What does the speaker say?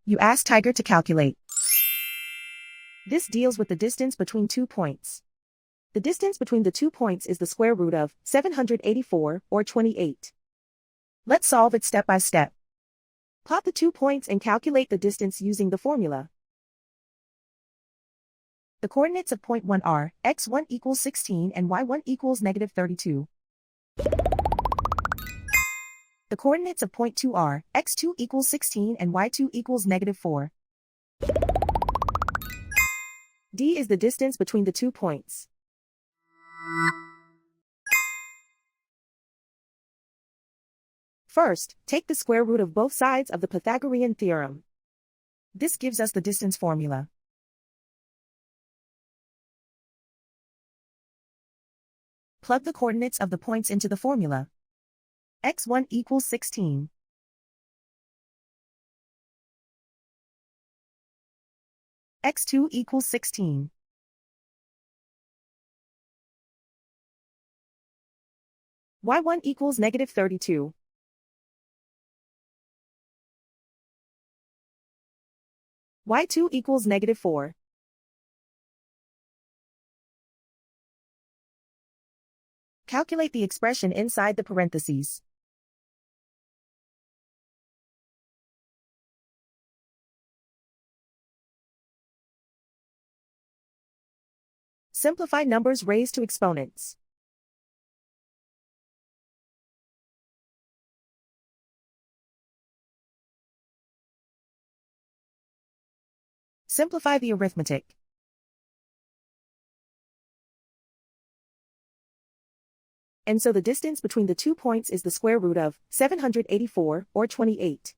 You ask Tiger to calculate. This deals with the distance between 2 points. The distance between the 2 points is the square root of 784, or 28. Let's solve it step by step. Plot the 2 points and calculate the distance using the formula. The coordinates of point 1 are x1 equals 16 and y1 equals -32. The coordinates of point 2 are x2 equals 16 and y2 equals -4. D is the distance between the 2 points. First, take the square root of both sides of the Pythagorean theorem. This gives us the distance formula. Plug the coordinates of the points into the formula. x1 equals 16. x2 equals 16. y1 equals -32. y2 equals -4. Calculate the expression inside the parentheses. Simplify numbers raised to exponents. Simplify the arithmetic. And so the distance between the 2 points is the square root of 784, or 28.